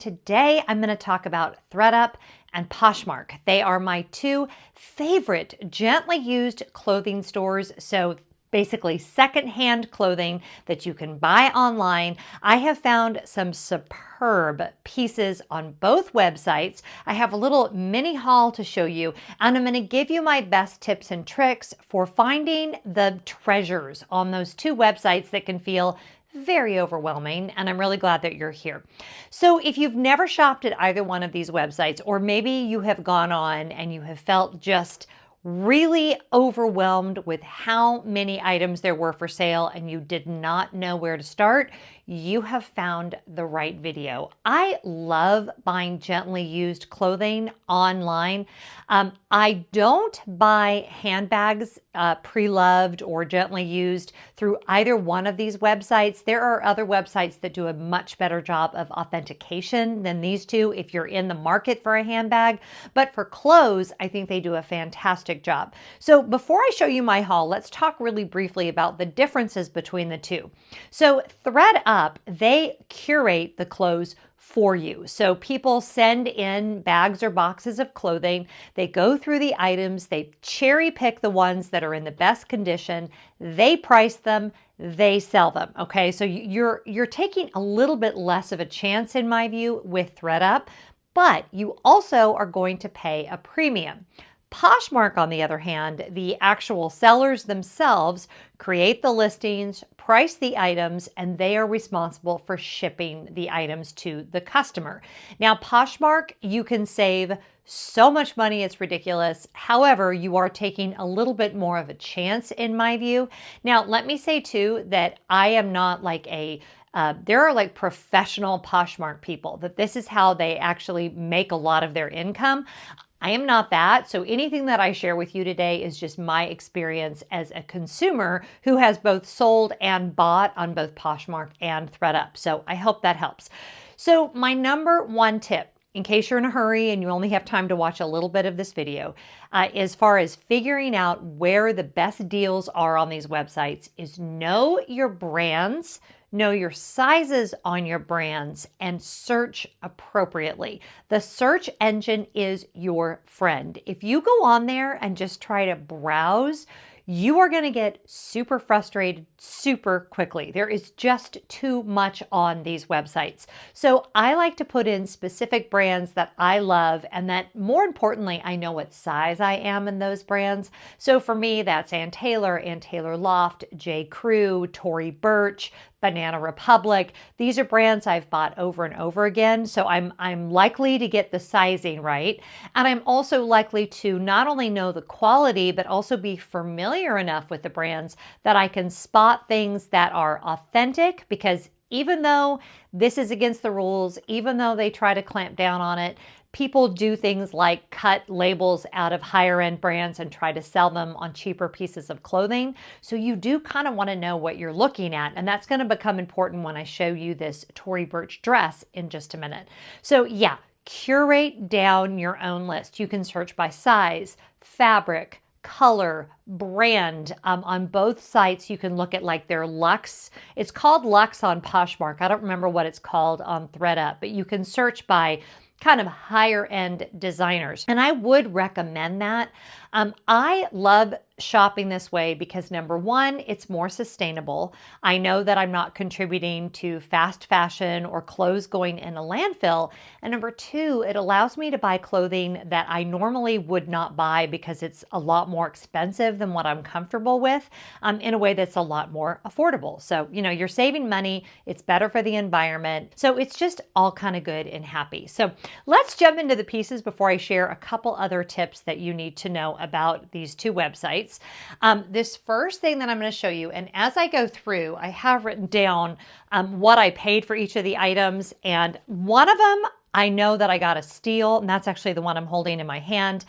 Today, I'm going to talk about Thred Up and Poshmark. They are my two favorite gently used clothing stores. So basically secondhand clothing that you can buy online. I have found some superb pieces on both websites. I have a little mini haul to show you, and I'm going to give you my best tips and tricks for finding the treasures on those two websites that can feel very overwhelming, and I'm really glad that you're here. So if you've never shopped at either one of these websites, or maybe you have gone on and you have felt just really overwhelmed with how many items there were for sale and you did not know where to start, you have found the right video. I love buying gently used clothing online. I don't buy handbags pre-loved or gently used through either one of these websites. There are other websites that do a much better job of authentication than these two if you're in the market for a handbag. But for clothes, I think they do a fantastic job. So before I show you my haul, let's talk really briefly about the differences between the two. So Thred Up, they curate the clothes for you. So people send in bags or boxes of clothing. They go through the items. They cherry pick the ones that are in the best condition. They price them. They sell them. Okay, so you're taking a little bit less of a chance, in my view, with Thred Up, but you also are going to pay a premium. Poshmark, on the other hand, the actual sellers themselves create the listings, price the items, and they are responsible for shipping the items to the customer. Now, Poshmark, you can save so much money, it's ridiculous. However, you are taking a little bit more of a chance, in my view. Now, let me say too that I am not like there are like professional Poshmark people, that this is how they actually make a lot of their income. I am not that. So anything that I share with you today is just my experience as a consumer who has both sold and bought on both Poshmark and Thred Up. So I hope that helps. So my number one tip, in case you're in a hurry and you only have time to watch a little bit of this video, as far as figuring out where the best deals are on these websites, is know your brands, know your sizes on your brands, and search appropriately. The search engine is your friend. If you go on there and just try to browse, you are going to get super frustrated super quickly. There is just too much on these websites. So I like to put in specific brands that I love, and that, more importantly, I know what size I am in those brands. So for me, that's Taylor Loft, J. Crew, Tory Burch, Banana Republic. These are brands I've bought over and over again. So I'm likely to get the sizing right. And I'm also likely to not only know the quality, but also be familiar enough with the brands that I can spot things that are authentic, because even though this is against the rules, even though they try to clamp down on it, people do things like cut labels out of higher end brands and try to sell them on cheaper pieces of clothing. So you do kind of want to know what you're looking at. And that's going to become important when I show you this Tory Burch dress in just a minute. So yeah, curate down your own list. You can search by size, fabric, color, brand. On both sites, you can look at like their Luxe. It's called Luxe on Poshmark. I don't remember what it's called on Thred Up, but you can search by kind of higher end designers. And I would recommend that. I love shopping this way because, number one, it's more sustainable. I know that I'm not contributing to fast fashion or clothes going in a landfill. And number two, it allows me to buy clothing that I normally would not buy because it's a lot more expensive than what I'm comfortable with, in a way that's a lot more affordable. So, you're saving money. It's better for the environment. So it's just all kind of good and happy. So let's jump into the pieces before I share a couple other tips that you need to know about these two websites. This first thing that I'm going to show you, and as I go through, I have written down what I paid for each of the items, and one of them I know that I got a steal, and that's actually the one I'm holding in my hand.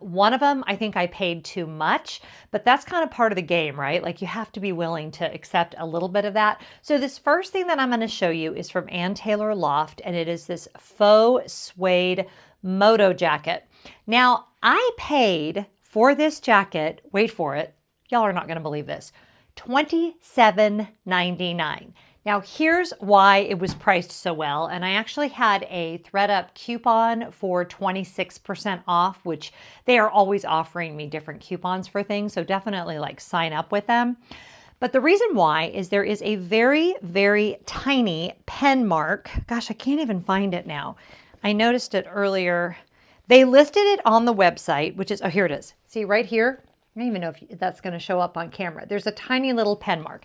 One of them, I think I paid too much, but that's kind of part of the game, right? Like, you have to be willing to accept a little bit of that. So this first thing that I'm going to show you is from Taylor Loft, and it is this faux suede moto jacket. Now, I paid for this jacket, wait for it, y'all are not going to believe this, $27.99. Now here's why it was priced so well. And I actually had a Thred Up coupon for 26% off, which they are always offering me different coupons for things. So definitely like sign up with them. But the reason why is there is a very, very tiny pen mark. Gosh, I can't even find it now. I noticed it earlier. They listed it on the website, which is, oh, here it is. See right here? I don't even know if that's going to show up on camera. There's a tiny little pen mark.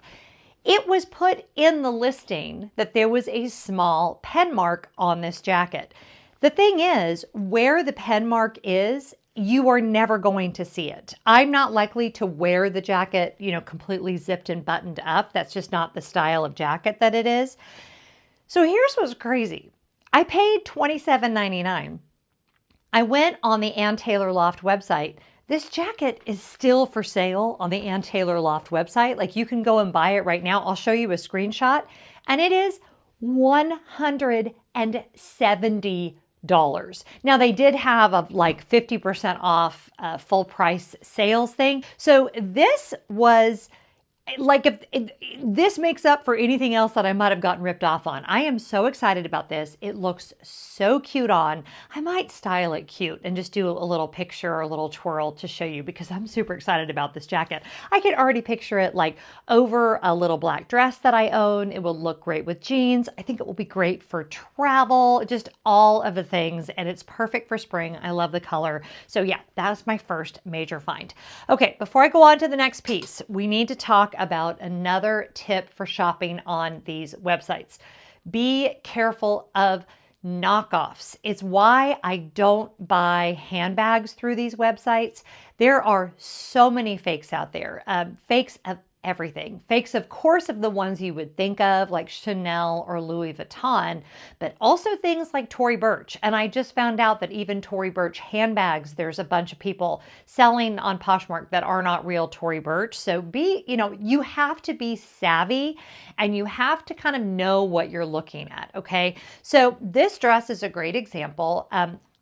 It was put in the listing that there was a small pen mark on this jacket. The thing is, where the pen mark is, you are never going to see it. I'm not likely to wear the jacket, you know, completely zipped and buttoned up. That's just not the style of jacket that it is. So here's what's crazy. I paid $27.99. I went on the Taylor Loft website. This jacket is still for sale on the Taylor Loft website. Like, you can go and buy it right now. I'll show you a screenshot, and it is $170. Now, they did have a like 50% off full price sales thing. So this was like, if this makes up for anything else that I might have gotten ripped off on. I am so excited about this. It looks so cute on. I might style it cute and just do a little picture or a little twirl to show you, because I'm super excited about this jacket. I could already picture it like over a little black dress that I own. It will look great with jeans. I think it will be great for travel, just all of the things. And it's perfect for spring. I love the color. So yeah, that was my first major find. Okay, before I go on to the next piece, we need to talk about another tip for shopping on these websites. Be careful of knockoffs. It's why I don't buy handbags through these websites. There are so many fakes out there, fakes of everything. Fakes, of course, of the ones you would think of, like Chanel or Louis Vuitton, but also things like Tory Burch. And I just found out that even Tory Burch handbags, there's a bunch of people selling on Poshmark that are not real Tory Burch. So you have to be savvy, and you have to kind of know what you're looking at, okay? So this dress is a great example.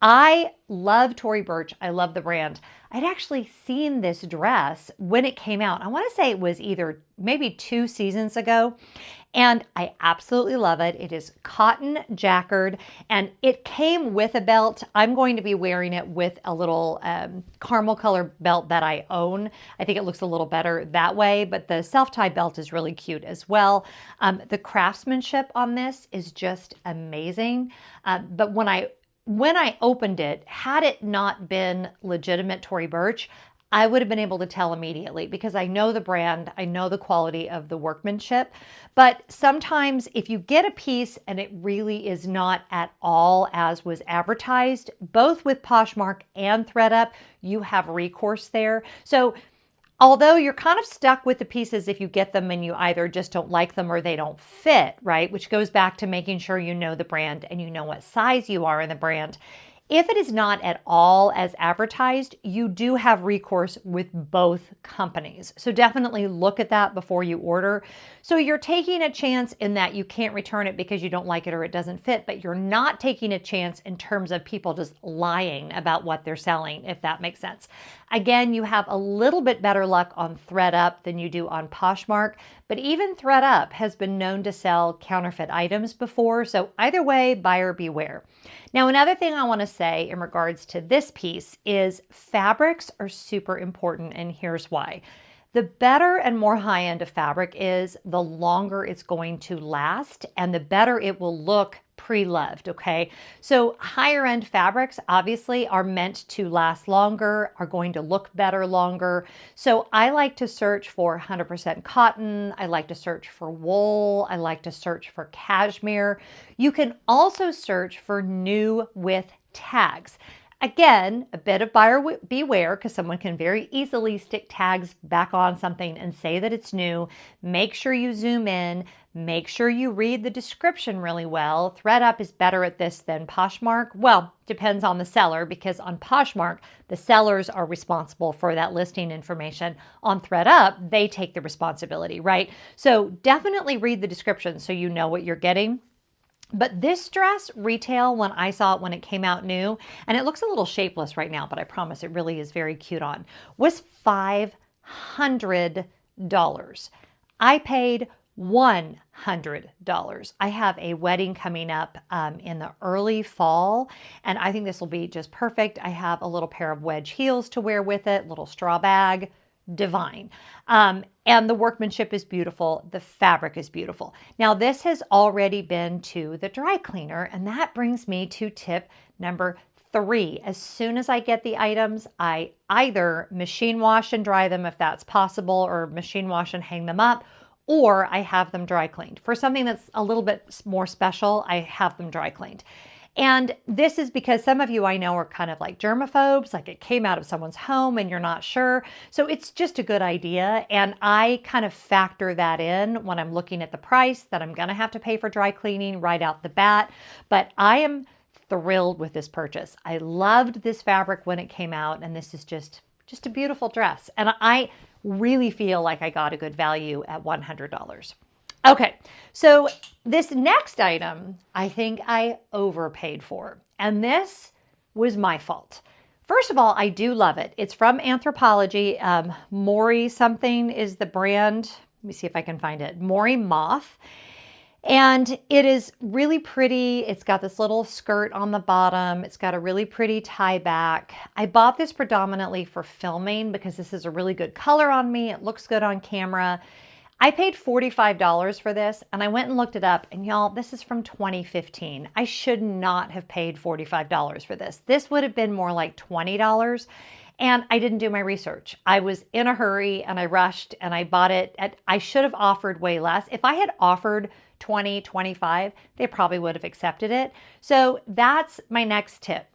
I love Tory Burch. I love the brand. I'd actually seen this dress when it came out. I want to say it was either maybe 2 seasons ago, and I absolutely love it. It is cotton jacquard, and it came with a belt. I'm going to be wearing it with a little caramel color belt that I own. I think it looks a little better that way, but the self-tie belt is really cute as well. The craftsmanship on this is just amazing. But when I opened it, had it not been legitimate Tory Burch, I would have been able to tell immediately, because I know the brand, I know the quality of the workmanship. But sometimes if you get a piece and it really is not at all as was advertised, both with Poshmark and Thred Up, you have recourse there. So although you're kind of stuck with the pieces if you get them and you either just don't like them or they don't fit, right? Which goes back to making sure you know the brand and you know what size you are in the brand. If it is not at all as advertised, you do have recourse with both companies. So definitely look at that before you order. So you're taking a chance in that you can't return it because you don't like it or it doesn't fit, but you're not taking a chance in terms of people just lying about what they're selling, if that makes sense. Again, you have a little bit better luck on Thred Up than you do on Poshmark, but even Thred Up has been known to sell counterfeit items before. So either way, buyer beware. Now, another thing I want to say in regards to this piece is fabrics are super important, and here's why. The better and more high-end a fabric is, the longer it's going to last and the better it will look pre-loved, okay? So higher end fabrics obviously are meant to last longer, are going to look better longer. So I like to search for 100% cotton. I like to search for wool. I like to search for cashmere. You can also search for new with tags. Again, a bit of buyer beware, because someone can very easily stick tags back on something and say that it's new. Make sure you zoom in. Make sure you read the description really well. Thred Up is better at this than Poshmark. Well, depends on the seller, because on Poshmark, the sellers are responsible for that listing information. On Thred Up, they take the responsibility, right? So definitely read the description so you know what you're getting. But this dress retail, when I saw it when it came out new, and it looks a little shapeless right now, but I promise it really is very cute on, was $500. I paid $100. I have a wedding coming up in the early fall, and I think this will be just perfect. I have a little pair of wedge heels to wear with it, little straw bag, divine. And the workmanship is beautiful. The fabric is beautiful. Now, this has already been to the dry cleaner, and that brings me to tip number 3. As soon as I get the items, I either machine wash and dry them if that's possible, or machine wash and hang them up, or I have them dry cleaned. For something that's a little bit more special, I have them dry cleaned. And this is because some of you I know are kind of like germaphobes, like it came out of someone's home and you're not sure. So it's just a good idea. And I kind of factor that in when I'm looking at the price that I'm going to have to pay for dry cleaning right out the bat. But I am thrilled with this purchase. I loved this fabric when it came out, and this is just a beautiful dress. And I really feel like I got a good value at $100. Okay, so this next item, I think I overpaid for, and this was my fault. First of all, I do love it. It's from Anthropologie. Mori something is the brand. Let me see if I can find it. Mori Moth. And it is really pretty. It's got this little skirt on the bottom. It's got a really pretty tie back. I bought this predominantly for filming because this is a really good color on me. It looks good on camera. I paid $45 for this, and I went and looked it up, and y'all, this is from 2015. I should not have paid $45 for this. This would have been more like $20. And I didn't do my research. I was in a hurry and I rushed and I bought it I should have offered way less. If I had offered 20, 25, they probably would have accepted it. So that's my next tip.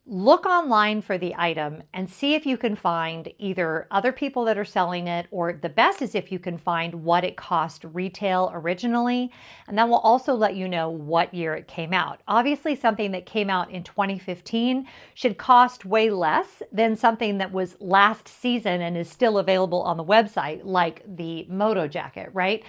Look online for the item and see if you can find either other people that are selling it, or the best is if you can find what it cost retail originally. And that will also let you know what year it came out. Obviously, something that came out in 2015 should cost way less than something that was last season and is still available on the website, like the Moto jacket, right?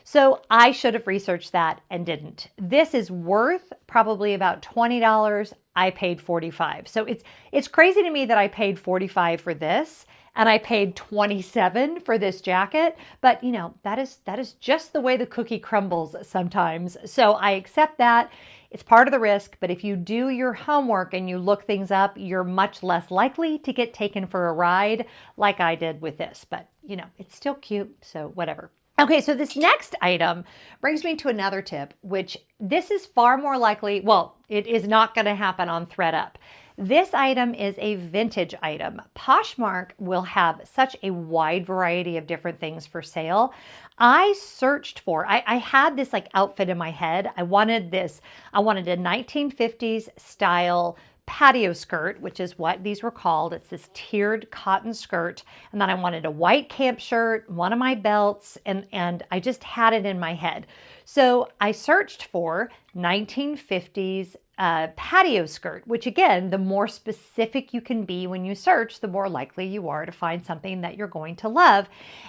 So I should have researched that and didn't. This is worth probably about $20. I paid $45. So it's crazy to me that I paid $45 for this and I paid $27 for this jacket. But you know, that is just the way the cookie crumbles sometimes. So I accept that. It's part of the risk, but if you do your homework and you look things up, you're much less likely to get taken for a ride like I did with this. But you know, it's still cute, so whatever. Okay, so this next item brings me to another tip, which this is far more likely, well, it is not going to happen on Thred Up. This item is a vintage item. Poshmark will have such a wide variety of different things for sale. I searched for, I had this like outfit in my head. I wanted a 1950s style patio skirt, which is what these were called. It's this tiered cotton skirt. And then I wanted a white camp shirt, one of my belts, and I just had it in my head. So I searched for 1950s patio skirt, which again, the more specific you can be when you search, the more likely you are to find something that you're going to love.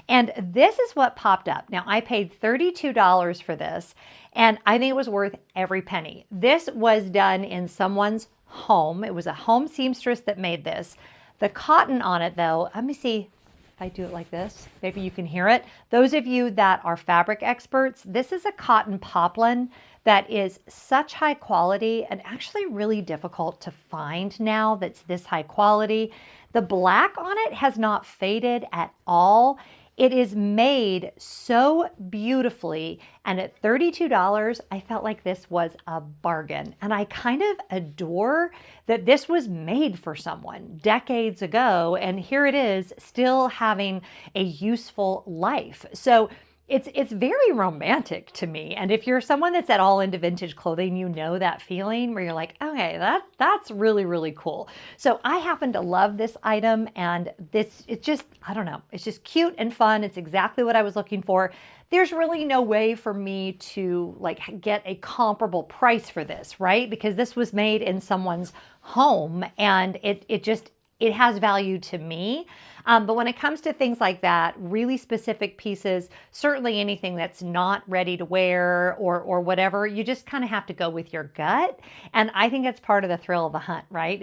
And this is what popped up. Now I paid $32 for this, and I think it was worth every penny. This was done in someone's home. It was a home seamstress that made this. The cotton on it though, let me see if I do it like this, maybe you can hear it. Those of you that are fabric experts, this is a cotton poplin that is such high quality and actually really difficult to find now that's this high quality. The black on it has not faded at all. It is made so beautifully, and at $32, I felt like this was a bargain. And I kind of adore that this was made for someone decades ago, and here it is still having a useful life. So it's very romantic to me. And if you're someone that's at all into vintage clothing, you know that feeling where you're like, okay, that's really, really cool. So I happen to love this item, and it's just, I don't know, it's just cute and fun. It's exactly what I was looking for. There's really no way for me to like get a comparable price for this, right? Because this was made in someone's home, and it has value to me. But when it comes to things like that, really specific pieces, certainly anything that's not ready to wear or whatever, you just kind of have to go with your gut. And I think it's part of the thrill of the hunt, right?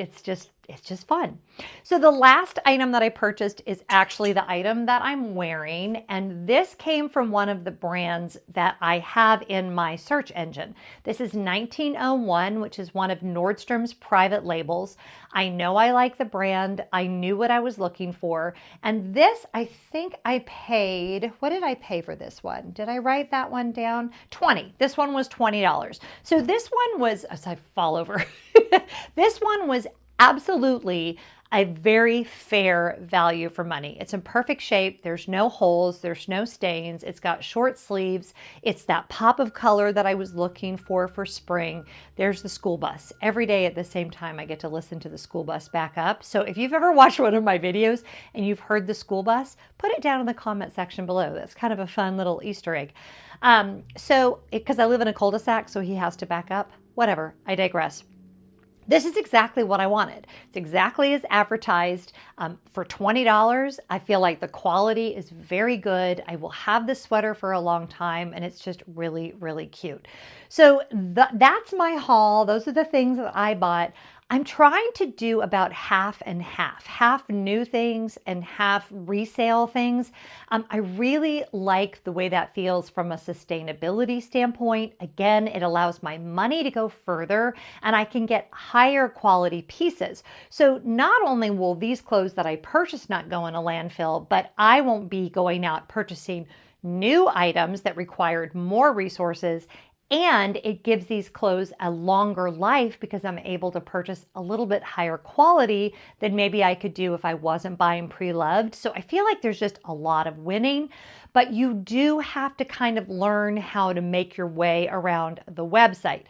it's just fun. So the last item that I purchased is actually the item that I'm wearing. And this came from one of the brands that I have in my search engine. This is 1901, which is one of Nordstrom's private labels. I know I like the brand. I knew what I was looking for. And this, I think I paid, what did I pay for this one? Did I write that one down? 20. This one was $20. So this one was, as I fall over, this one was absolutely a very fair value for money. It's in perfect shape. There's no holes. There's no stains. It's got short sleeves. It's that pop of color that I was looking for spring. There's the school bus. Every day at the same time, I get to listen to the school bus back up. So if you've ever watched one of my videos and you've heard the school bus, put it down in the comment section below. That's kind of a fun little Easter egg. Because I live in a cul-de-sac, so he has to back up. Whatever, I digress. This is exactly what I wanted. It's exactly as advertised. For $20, I feel like the quality is very good. I will have this sweater for a long time, and it's just really, really cute. So that's my haul. Those are the things that I bought. I'm trying to do about half and half new things and half resale things. I really like the way that feels from a sustainability standpoint. Again, it allows my money to go further and I can get higher quality pieces. So not only will these clothes that I purchase not go in a landfill, but I won't be going out purchasing new items that required more resources. And it gives these clothes a longer life because I'm able to purchase a little bit higher quality than maybe I could do if I wasn't buying pre-loved. So I feel like there's just a lot of winning, but you do have to kind of learn how to make your way around the website.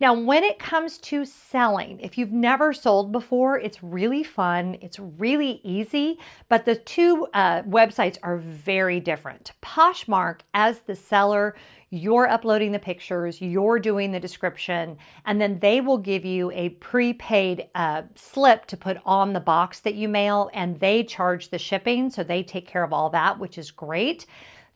Now, when it comes to selling, if you've never sold before, it's really fun. It's really easy, but the two websites are very different. Poshmark, as the seller, you're uploading the pictures, you're doing the description, and then they will give you a prepaid slip to put on the box that you mail, and they charge the shipping, so they take care of all that, which is great.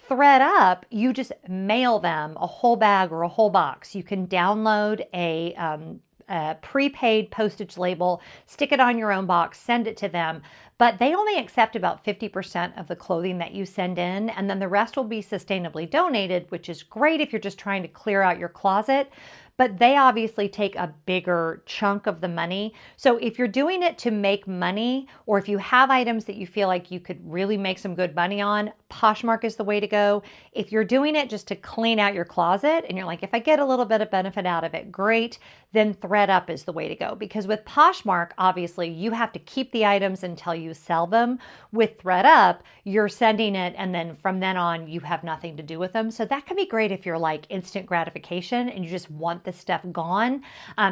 Thred Up, you just mail them a whole bag or a whole box. You can download a prepaid postage label, stick it on your own box, send it to them, but they only accept about 50% of the clothing that you send in, and then the rest will be sustainably donated, which is great if you're just trying to clear out your closet. But they obviously take a bigger chunk of the money. So if you're doing it to make money, or if you have items that you feel like you could really make some good money on, Poshmark is the way to go. If you're doing it just to clean out your closet and you're like, if I get a little bit of benefit out of it, great, then Thred Up is the way to go. Because with Poshmark, obviously, you have to keep the items until you sell them. With Thred Up, you're sending it, and then from then on, you have nothing to do with them. So that can be great if you're like instant gratification and you just want the stuff gone.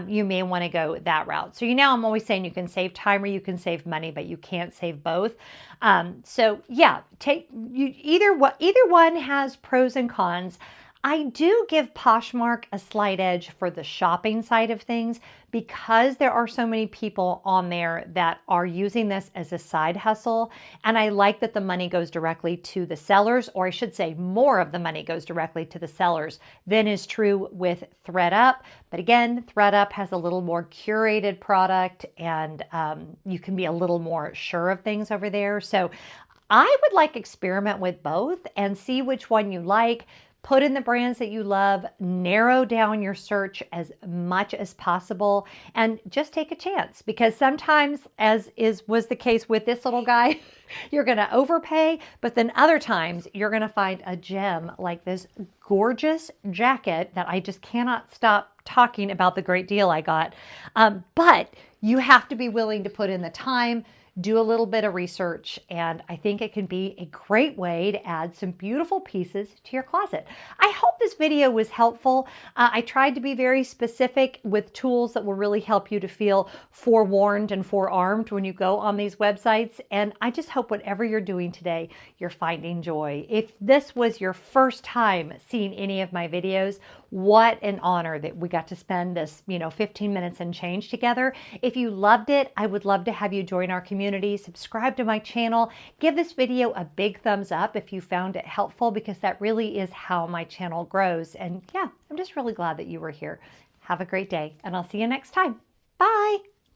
You may want to go that route. So I'm always saying you can save time or you can save money, but you can't save both. So yeah, either one has pros and cons. I do give Poshmark a slight edge for the shopping side of things because there are so many people on there that are using this as a side hustle. And I like that the money goes directly to the sellers, or I should say more of the money goes directly to the sellers than is true with Thred Up. But again, Thred Up has a little more curated product and you can be a little more sure of things over there. So I would like experiment with both and see which one you like. Put in the brands that you love, narrow down your search as much as possible, and just take a chance. Because sometimes, as was the case with this little guy, you're going to overpay, but then other times you're going to find a gem like this gorgeous jacket that I just cannot stop talking about the great deal I got. But you have to be willing to put in the time, do a little bit of research, and I think it can be a great way to add some beautiful pieces to your closet. I hope this video was helpful. I tried to be very specific with tools that will really help you to feel forewarned and forearmed when you go on these websites, and I just hope whatever you're doing today, you're finding joy. If this was your first time seeing any of my videos, what an honor that we got to spend this, 15 minutes and change together. If you loved it, I would love to have you join our community, subscribe to my channel, give this video a big thumbs up if you found it helpful, because that really is how my channel grows. And yeah, I'm just really glad that you were here. Have a great day, and I'll see you next time. Bye.